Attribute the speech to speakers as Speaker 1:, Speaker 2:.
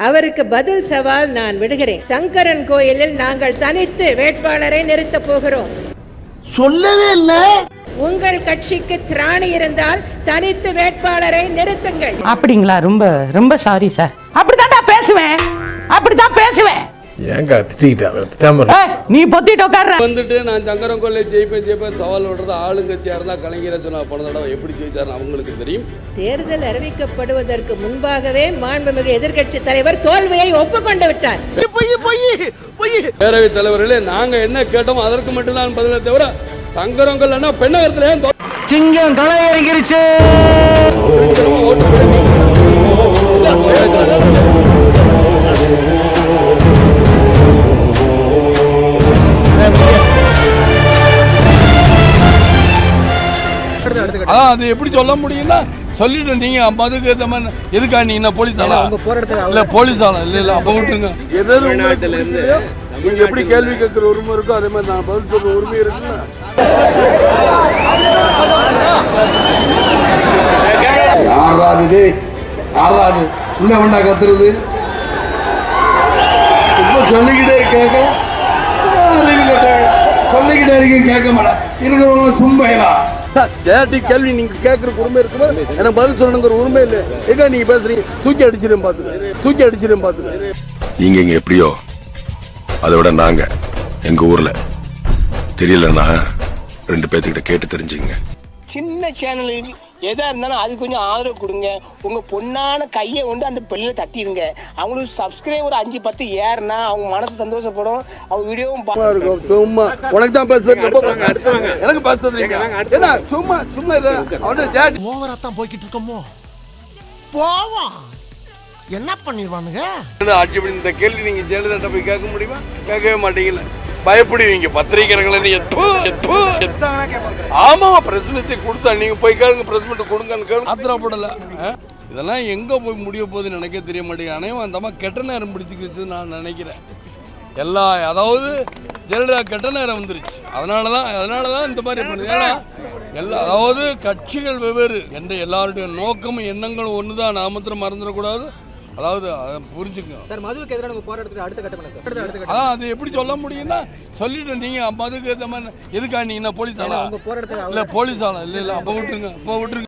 Speaker 1: அவருக்கு பதில் சவால் நான் விடுகிறேன். சங்கரன் கோயிலில் நாங்கள் தனித்து வேட்பாளரை நிறுத்தப் போகிறோம்.
Speaker 2: சொல்லவே இல்லை.
Speaker 1: உங்கள் கட்சிக்கு திராணி இருந்தால் தனித்து வேட்பாளரை நிறுத்துங்கள்.
Speaker 3: அப்படிங்களா? ரொம்ப ரொம்ப சாரி சார். அப்படித்தான் பேசுவேன்.
Speaker 4: ஏங்க திட்டிக்கிட்டாங்க.
Speaker 3: நீ பொத்திட்டு உட்கார்ற.
Speaker 5: வந்துட்டு நான் சங்கரன் கொள்ளை ஜெயிப்பேன் சவால் விடுறது ஆளுங்கட்சியாக இருந்தால் கலைஞரை சொன்ன போன தடவை எப்படி ஜெயிச்சாருன்னு அவங்களுக்கு தெரியும்.
Speaker 1: தேர்தல் அறிவிக்கப்படுவதற்கு முன்பாகவே மாண்புமிகு எதிர்க்கட்சி தலைவர் தோல்வியை ஒப்புக்கொண்டு விட்டார்.
Speaker 5: பேரவைத் தலைவர்களே, நாங்க என்ன கேட்டோமோ அதற்கு மட்டும்தான் பதிலை தவிர சங்கரன் கொள்ளைன்னா பெண்ணகத்துல
Speaker 2: சிங்கம் களை இறங்கிருச்சு.
Speaker 5: அதான் அது எப்படி சொல்ல முடியும்னா சொல்லிட்டு நீங்க அதுக்கு ஏற்ற மாதிரி எதுக்கா நீ என்ன போலீஸாலா இல்ல போலீஸாலா இல்ல அப்ப விட்டுருங்க. எதாவது உங்களுக்கு நீங்க எப்படி கேள்வி கேட்கிற உரிமை இருக்கோ அதே மாதிரி நான் பதில் சொல்ற உரிமை இருக்குல்ல. யாராது உள்ள வேண்டா கத்துறது இப்ப சொல்லிக்கிட்டே கேட்க சொல்லிக்கிட்டே இருக்கேன் கேட்க மாட்டேன் இருக்கிறவங்க சும்மையா சார். டேரக்டி கேள்வி நீங்க கேட்கற உரிமை இருக்கும்போது எனக்கு பதில் சொல்லணுங்கிற உரிமை இல்லை. எங்க நீங்க பேசுறீங்க? தூக்கி அடிச்சிடும் பாத்துக்க.
Speaker 6: நீங்க இங்க எப்படியோ அதை விட நாங்க எங்க ஊர்ல தெரியலன்னா 2 பேர்த்துக்கிட்ட கேட்டு தெரிஞ்சுங்க.
Speaker 7: சின்ன சேனலுக்கு எதா இருந்தாலும் அது கொஞ்சம் ஆதரவு கொடுங்க. உங்க பொண்ணான கையை கொண்டு அந்த பெல்ல தட்டிடுங்க. அவங்களுக்கு சப்ஸ்கிரைபர் 5-10 ஏறுனா அவங்க மனசு சந்தோஷப்படும். அவங்க வீடியோவும்
Speaker 5: சும்மா உனக்கு தான் பேசுறது எனக்கு பேசுறது சும்மா
Speaker 2: ஓவராத்தான் போய்கிட்டு இருக்கோமோ போவோம். என்ன பண்ணிடுவானுங்க?
Speaker 5: இந்த கேள்வி நீங்க ஜெயலலிதா போய் கேட்க முடியுமா? கேட்கவே மாட்டீங்கல்ல. பயப்படுவீங்க பத்திரிகைகளை. ஆமா, பிரஸ் மீட் கொடுத்தா நீங்க போய் கேளுங்க, பிரஸ் மீட் கொடுங்கன்னு கேளு. ஆத்திரப்படல. இதெல்லாம் எங்க போய் முடிய போகுதுன்னு நினைக்க தெரிய மாட்டேங்குது. அனைவரும் அந்த மாதிரி கெட்ட நேரம் பிடிச்சிக்கிச்சு நான் நினைக்கிறேன். அதாவது ஜெயலலிதா கெட்ட நேரம் வந்துருச்சு. அதனாலதான் இந்த மாதிரி பண்ணுது. ஏன்னா அதாவது கட்சிகள் வெவ்வேறு என்ற எல்லாருடைய நோக்கமும் எண்ணங்களும் ஒண்ணுதான். நாமத்திரம் மறந்துடக்கூடாது. அதாவது புரிஞ்சுக்கோங்க சார். மதுவுக்கு எதிரான போராட்டத்துக்கு அடுத்த கட்டம் அதான் அது எப்படி சொல்ல முடியும்னா சொல்லிட்டு நீங்க மதுக்கு ஏற்ற மாதிரி எதுக்கா நீ என்ன போலீஸாலா இல்ல போலீஸாலா இல்ல அப்ப விட்டுருங்க.